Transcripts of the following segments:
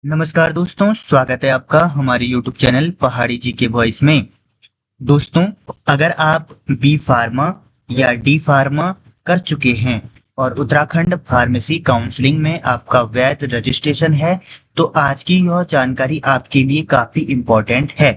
नमस्कार दोस्तों, स्वागत है आपका हमारे YouTube चैनल पहाड़ी जी के वॉइस में। दोस्तों, अगर आप बी फार्मा या डी फार्मा कर चुके हैं और उत्तराखंड फार्मेसी काउंसलिंग में आपका वैध रजिस्ट्रेशन है, तो आज की यह जानकारी आपके लिए काफी इम्पोर्टेंट है,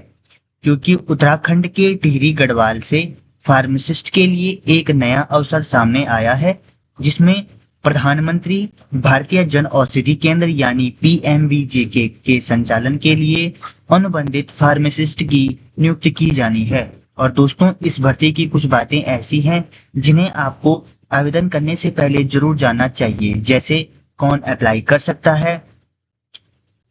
क्योंकि उत्तराखंड के टिहरी गढ़वाल से फार्मासिस्ट के लिए एक नया अवसर सामने आया है, जिसमें प्रधानमंत्री भारतीय जन औषधि केंद्र यानी पीएमवीजेके के संचालन के लिए अनुबंधित फार्मासिस्ट की नियुक्ति की जानी है। और दोस्तों, इस भर्ती की कुछ बातें ऐसी हैं जिन्हें आपको आवेदन करने से पहले जरूर जानना चाहिए, जैसे कौन अप्लाई कर सकता है,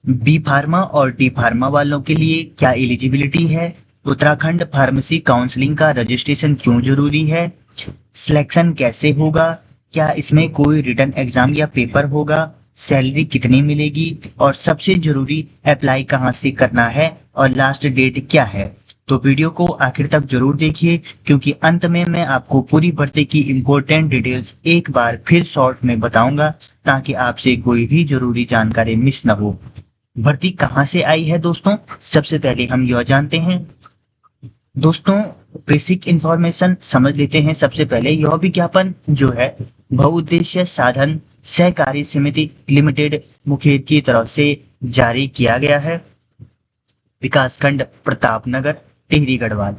बी फार्मा और डी फार्मा वालों के लिए क्या एलिजिबिलिटी है, उत्तराखंड फार्मेसी काउंसलिंग का रजिस्ट्रेशन क्यों जरूरी है, सिलेक्शन कैसे होगा, क्या इसमें कोई रिटन एग्जाम या पेपर होगा, सैलरी कितनी मिलेगी और सबसे जरूरी अप्लाई कहाँ से करना है और लास्ट डेट क्या है। तो वीडियो को आखिर तक जरूर देखिए, क्योंकि अंत में मैं आपको पूरी भर्ती की इम्पोर्टेंट डिटेल्स एक बार फिर शॉर्ट में बताऊंगा, ताकि आपसे कोई भी जरूरी जानकारी मिस न हो। भर्ती कहाँ से आई है दोस्तों, सबसे पहले हम यह जानते हैं। दोस्तों, बेसिक इंफॉर्मेशन समझ लेते हैं। सबसे पहले यह विज्ञापन जो है बहुउद्देश्य साधन सहकारी समिति लिमिटेड मुखेर की तरफ से जारी किया गया है, विकासखंड प्रतापनगर, टिहरी गढ़वाल।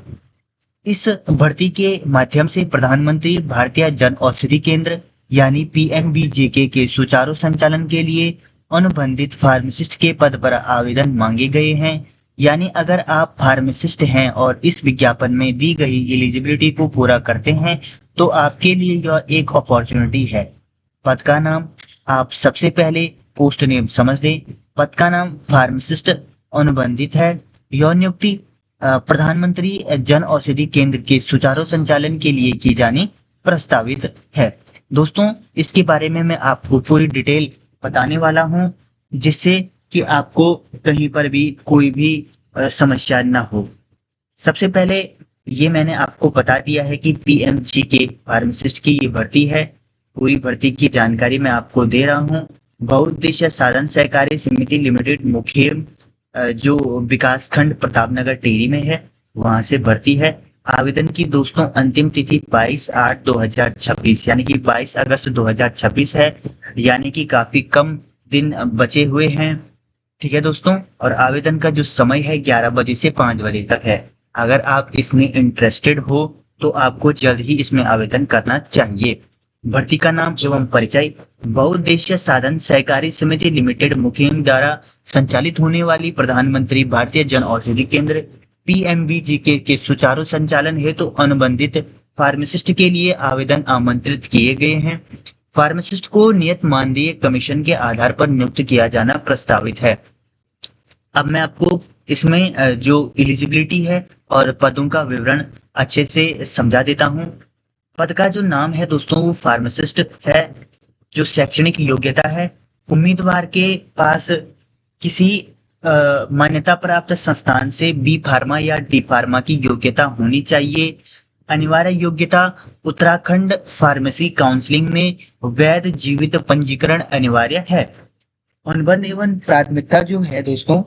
इस भर्ती के माध्यम से प्रधानमंत्री भारतीय जन औषधि केंद्र यानी पीएमबीजेके के सुचारू संचालन के लिए अनुबंधित फार्मासिस्ट के पद पर आवेदन मांगे गए हैं। यानी अगर आप फार्मासिस्ट हैं और इस विज्ञापन में दी गई एलिजिबिलिटी को पूरा करते हैं, तो आपके लिए यह एक अपॉर्चुनिटी है। पद का नाम आप सबसे पहले पोस्ट नेम समझ लें। पद का नाम फार्मासिस्ट अनुबंधित है। यह नियुक्ति प्रधानमंत्री जन औषधि केंद्र के सुचारू संचालन के लिए की जानी प्रस्तावित है। दोस्तों, इसके बारे में मैं आपको पूरी डिटेल बताने वाला हूं, जिससे कि आपको कहीं पर भी कोई भी समस्या ना हो। सबसे पहले ये मैंने आपको बता दिया है कि पीएमजी के फार्मासिस्ट की ये भर्ती है। पूरी भर्ती की जानकारी मैं आपको दे रहा हूँ। बहुउद्देश्य साधन सहकारी समिति लिमिटेड मुखेम जो विकास खंड प्रतापनगर टिहरी में है, वहां से भर्ती है। आवेदन की दोस्तों अंतिम तिथि 22/8/2026 यानी कि 22 अगस्त 2026 है, यानी कि काफी कम दिन बचे हुए हैं। ठीक है दोस्तों, और आवेदन का जो समय है 11 बजे से 5 बजे तक है। अगर आप इसमें इंटरेस्टेड हो तो आपको जल्द ही इसमें आवेदन करना चाहिए। भर्ती का नाम एवं परिचय। बहुउद्देश्य साधन सहकारी समिति लिमिटेड मुखेम द्वारा संचालित होने वाली प्रधानमंत्री भारतीय जन औषधि केंद्र पीएमबीजेके के सुचारू संचालन हेतु अनुबंधित फार्मासिस्ट के लिए आवेदन आमंत्रित किए गए हैं। फार्मासिस्ट को नियत मानदेय कमीशन के आधार पर नियुक्त किया जाना प्रस्तावित है। अब मैं आपको इसमें जो एलिजिबिलिटी है और पदों का विवरण अच्छे से समझा देता हूं। पद का जो नाम है दोस्तों वो फार्मासिस्ट है। जो शैक्षणिक योग्यता है, उम्मीदवार के पास किसी मान्यता प्राप्त संस्थान से बी फार्मा या डी फार्मा की योग्यता होनी चाहिए। अनिवार्य योग्यता, उत्तराखंड फार्मेसी काउंसलिंग में वैध जीवित पंजीकरण अनिवार्य है। अनुबंध एवं प्राथमिकता जो है दोस्तों,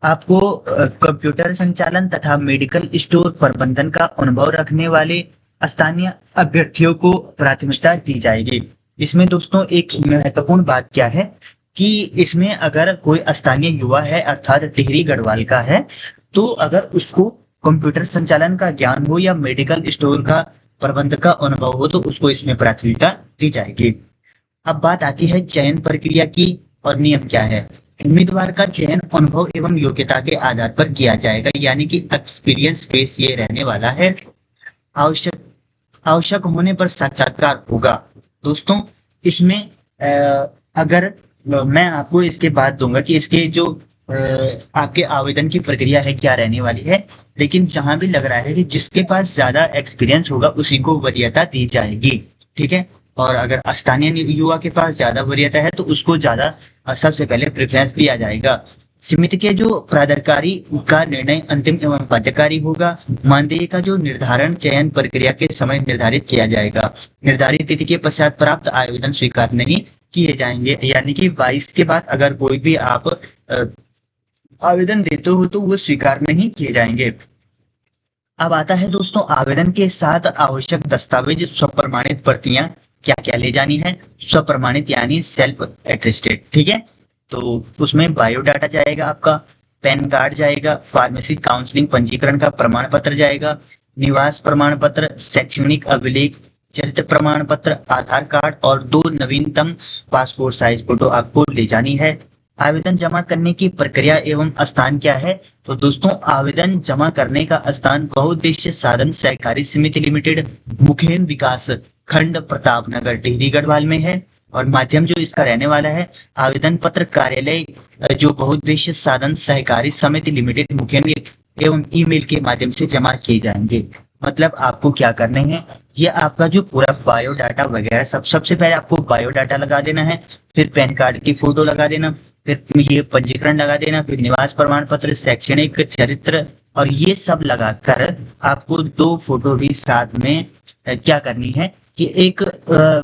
आपको कंप्यूटर संचालन तथा मेडिकल स्टोर प्रबंधन का अनुभव रखने वाले स्थानीय अभ्यर्थियों को प्राथमिकता दी जाएगी। इसमें दोस्तों एक महत्वपूर्ण बात क्या है कि इसमें अगर कोई स्थानीय युवा है अर्थात टिहरी गढ़वाल का है, तो अगर उसको कंप्यूटर संचालन का ज्ञान हो या मेडिकल स्टोर का प्रबंध का अनुभव हो, तो उसको इसमें प्राथमिकता दी जाएगी। अब बात आती है चयन प्रक्रिया की और नियम क्या है। उम्मीदवार का चयन अनुभव एवं योग्यता के आधार पर किया जाएगा, यानी कि एक्सपीरियंस बेस ये रहने वाला है। आवश्यक होने पर साक्षात्कार होगा। दोस्तों, इसमें अगर मैं आपको इसके बाद दूंगा कि इसके जो आपके आवेदन की प्रक्रिया है क्या रहने वाली है, लेकिन जहां भी लग रहा है कि जिसके पास ज्यादा एक्सपीरियंस होगा उसी को वरीयता दी जाएगी। ठीक है, और अगर स्थानीय युवा के पास ज्यादा वरीयता है तो उसको ज्यादा सबसे पहले प्रेफरेंस दिया जाएगा। समिति के जो प्राधिकारी का निर्णय अंतिम एवं बाध्यकारी होगा। मानदेय का जो निर्धारण चयन प्रक्रिया के समय निर्धारित किया जाएगा। निर्धारित तिथि के पश्चात प्राप्त आवेदन स्वीकार नहीं किए जाएंगे, यानी कि 22 के बाद अगर कोई भी आप आवेदन देते हो तो वो स्वीकार नहीं किए जाएंगे। अब आता है दोस्तों, आवेदन के साथ आवश्यक दस्तावेज स्वप्रमाणित प्रतियां क्या क्या ले जानी है। स्वप्रमाणित यानी सेल्फ एटेस्टेड, ठीक है। तो उसमें बायोडाटा जाएगा, आपका पैन कार्ड जाएगा, फार्मेसी काउंसलिंग पंजीकरण का प्रमाण पत्र जाएगा, निवास प्रमाण पत्र, शैक्षणिक अभिलेख, चरित्र प्रमाण पत्र, आधार कार्ड और 2 नवीनतम पासपोर्ट साइज फोटो आपको ले जानी है। आवेदन जमा करने की प्रक्रिया एवं स्थान क्या है। तो दोस्तों, आवेदन जमा करने का स्थान बहुउद्देश्य साधन सहकारी समिति लिमिटेड, मुखेम विकास खंड, प्रतापनगर, टिहरी गढ़वाल में है। और माध्यम जो इसका रहने वाला है, आवेदन पत्र कार्यालय जो बहुउद्देश्य साधन सहकारी समिति लिमिटेड, मुखेम एवं ईमेल के माध्यम से जमा किए जाएंगे। मतलब आपको क्या करने हैं, ये आपका जो पूरा बायोडाटा वगैरह सबसे पहले आपको बायोडाटा लगा देना है, फिर पैन कार्ड की फोटो लगा देना, फिर ये पंजीकरण लगा देना, फिर निवास प्रमाण पत्र, शैक्षणिक चरित्र, और ये सब लगाकर आपको 2 फोटो भी साथ में क्या करनी है कि एक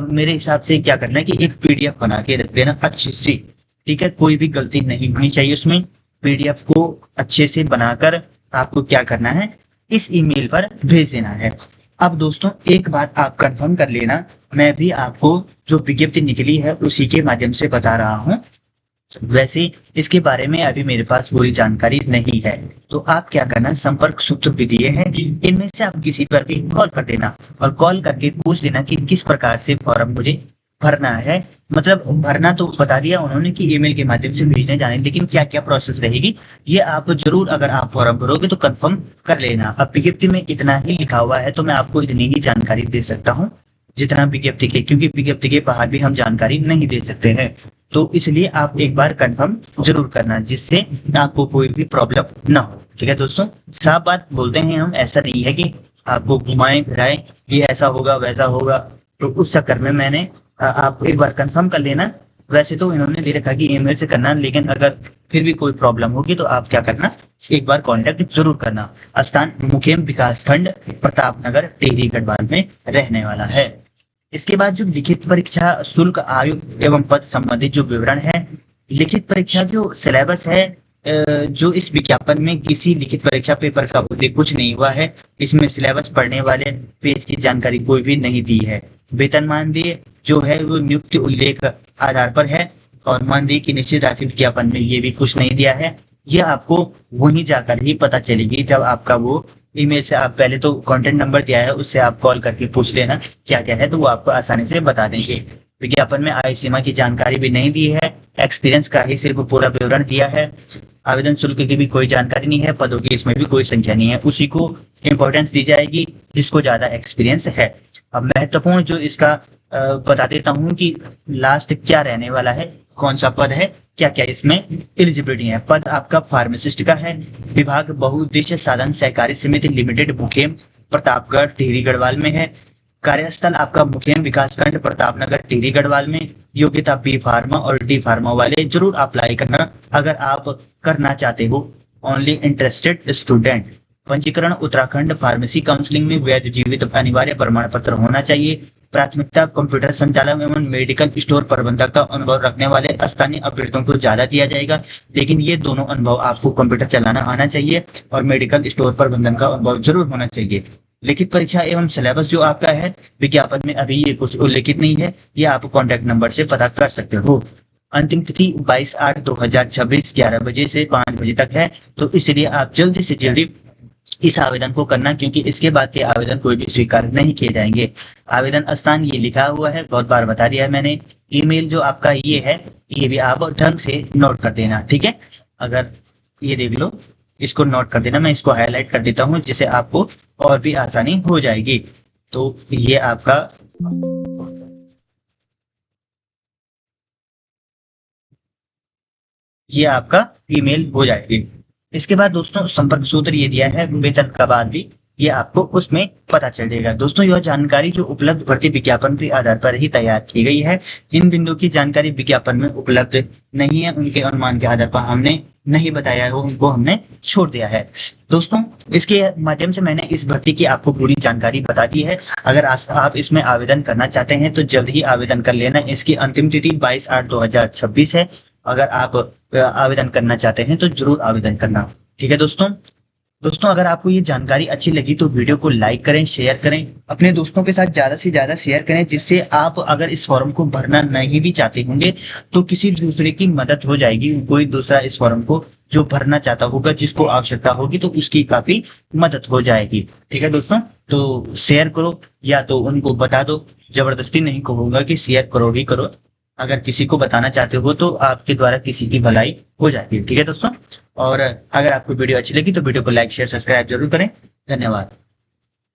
मेरे हिसाब से क्या करना है कि एक पीडीएफ बना के रख देना अच्छी सी, ठीक है। कोई भी गलती नहीं होनी चाहिए उसमें। पीडीएफ को अच्छे से बनाकर आपको क्या करना है, इस ईमेल पर भेज देना है। अब दोस्तों, एक बात आप कंफर्म कर लेना, मैं भी आपको जो विज्ञप्ति निकली है उसी के माध्यम से बता रहा हूँ। वैसे इसके बारे में अभी मेरे पास पूरी जानकारी नहीं है, तो आप क्या करना, संपर्क सूत्र भी दिए हैं, इनमें से आप किसी पर भी कॉल कर देना और कॉल करके पूछ लेना कि किस प्रकार से फॉर्म मुझे भरना है। मतलब भरना तो बता दिया उन्होंने कि ईमेल के माध्यम से भेजने जाने, लेकिन क्या क्या प्रोसेस रहेगी ये आप जरूर, अगर आप फॉर्म भरोगे तो कंफर्म कर लेना। अब विज्ञप्ति में इतना ही लिखा हुआ है तो मैं आपको इतनी ही जानकारी दे सकता हूँ जितना विज्ञप्ति के, क्योंकि विज्ञप्ति के बाहर भी हम जानकारी नहीं दे सकते हैं। तो इसलिए आप एक बार कंफर्म जरूर करना, जिससे आपको कोई भी प्रॉब्लम ना हो, ठीक है दोस्तों। साफ बात बोलते हैं हम, ऐसा नहीं है कि आपको घुमाएं फिराएं, ये ऐसा होगा वैसा होगा, तो उस चक्कर में मैंने आप एक बार कंफर्म कर लेना। वैसे तो इन्होंने दे रखा कि ईमेल से करना, लेकिन अगर फिर भी कोई प्रॉब्लम होगी तो आप क्या करना, एक बार कांटेक्ट जरूर करना। स्थान मुखेम विकास खंड, प्रतापनगर, टिहरी गढ़वाल में रहने वाला है। इसके बाद जो लिखित परीक्षा शुल्क, आयु एवं पद संबंधित जो विवरण है, लिखित परीक्षा जो सिलेबस है, जो इस विज्ञापन में किसी लिखित परीक्षा पेपर का उल्लेख कुछ नहीं हुआ है। इसमें सिलेबस पढ़ने वाले पेज की जानकारी कोई भी नहीं दी है। वेतन मानदेय जो है वो नियुक्ति उल्लेख आधार पर है, और मानदेय की निश्चित राशि विज्ञापन में ये भी कुछ नहीं दिया है। ये आपको वहीं जाकर ही पता चलेगी जब आपका वो ईमेल से, आप पहले तो कॉन्टेक्ट नंबर दिया है उससे आप कॉल करके पूछ लेना क्या क्या है, तो वो आपको आसानी से बता देंगे। विज्ञापन में आयु सीमा की जानकारी भी नहीं दी है, एक्सपीरियंस का ही सिर्फ पूरा विवरण दिया है। आवेदन शुल्क की भी कोई जानकारी नहीं है, पदों की इसमें भी कोई संख्या नहीं है, उसी को इंपॉर्टेंस दी जाएगी जिसको ज्यादा एक्सपीरियंस है। अब महत्वपूर्ण जो इसका बता देता हूँ कि लास्ट क्या रहने वाला है, कौन सा पद है, क्या क्या इसमें एलिजिबिलिटी है। पद आपका फार्मासिस्ट का है। विभाग बहुउद्देश्य साधन सहकारी समिति लिमिटेड, मुखेम, प्रतापगढ़, टिहरी गढ़वाल में है। कार्यस्थल आपका मुखेम विकासखंड, प्रतापनगर, टिहरी गढ़वाल में। योग्यता बी फार्मा और डी फार्मा वाले जरूर अप्लाई करना अगर आप करना चाहते हो। Only interested student. पंजीकरण उत्तराखंड फार्मेसी काउंसलिंग में वैध जीवित अनिवार्य प्रमाण पत्र होना चाहिए। प्राथमिकता कंप्यूटर संचालक एवं मेडिकल स्टोर प्रबंधक का अनुभव रखने वाले स्थानीय अभ्यर्थियों को ज्यादा दिया जाएगा, लेकिन ये दोनों अनुभव आपको कंप्यूटर चलाना आना चाहिए और मेडिकल स्टोर प्रबंधन का अनुभव जरूर होना चाहिए। लिखित परीक्षा एवं सिलेबस जो आपका है विज्ञापन में अभी ये कुछ उल्लेखित नहीं है, ये आप कॉन्टैक्ट नंबर से पता कर सकते हो। अंतिम तिथि 22/8/2026 11 बजे से 5 बजे तक है, तो इसलिए आप जल्दी से जल्दी इस आवेदन को करना, क्योंकि इसके बाद के आवेदन कोई भी स्वीकार नहीं किए जाएंगे। आवेदन स्थान ये लिखा हुआ है, बहुत बार बता दिया है मैंने। ईमेल जो आपका ये है, ये भी आप ढंग से नोट कर देना, ठीक है। अगर ये देख लो, इसको नोट कर देना, मैं इसको हाईलाइट कर देता हूँ जिससे आपको और भी आसानी हो जाएगी। तो ये आपका ईमेल हो जाएगी। इसके बाद दोस्तों संपर्क सूत्र ये दिया है, वेतन का बाद भी ये आपको उसमें पता चलेगा। दोस्तों यह जानकारी जो उपलब्ध भर्ती विज्ञापन के आधार पर ही तैयार की गई है। इन बिंदुओं की जानकारी विज्ञापन में उपलब्ध नहीं है, उनके अनुमान के आधार पर हमने नहीं बताया है उनको हमने छोड़ दिया है। दोस्तों, इसके माध्यम से मैंने इस भर्ती की आपको पूरी जानकारी बता दी है। अगर आप इसमें आवेदन करना चाहते हैं तो जल्द ही आवेदन कर लेना। इसकी अंतिम तिथि 22/8/2026 है। अगर आप आवेदन करना चाहते हैं तो जरूर आवेदन करना। ठीक है दोस्तों। दोस्तों, अगर आपको ये जानकारी अच्छी लगी तो वीडियो को लाइक करें, शेयर करें, अपने दोस्तों के साथ ज्यादा से ज्यादा शेयर करें, जिससे आप अगर इस फॉर्म को भरना नहीं भी चाहते होंगे तो किसी दूसरे की मदद हो जाएगी। कोई दूसरा इस फॉर्म को जो भरना चाहता होगा, जिसको आवश्यकता होगी, तो उसकी काफी मदद हो जाएगी। ठीक है दोस्तों, तो शेयर करो या तो उनको बता दो। जबरदस्ती नहीं कहूंगा कि शेयर करो ही करो। अगर किसी को बताना चाहते हो तो आपके द्वारा किसी की भलाई हो जाती है। ठीक है दोस्तों। और अगर आपको वीडियो अच्छी लगी तो वीडियो को लाइक शेयर सब्सक्राइब जरूर करें। धन्यवाद।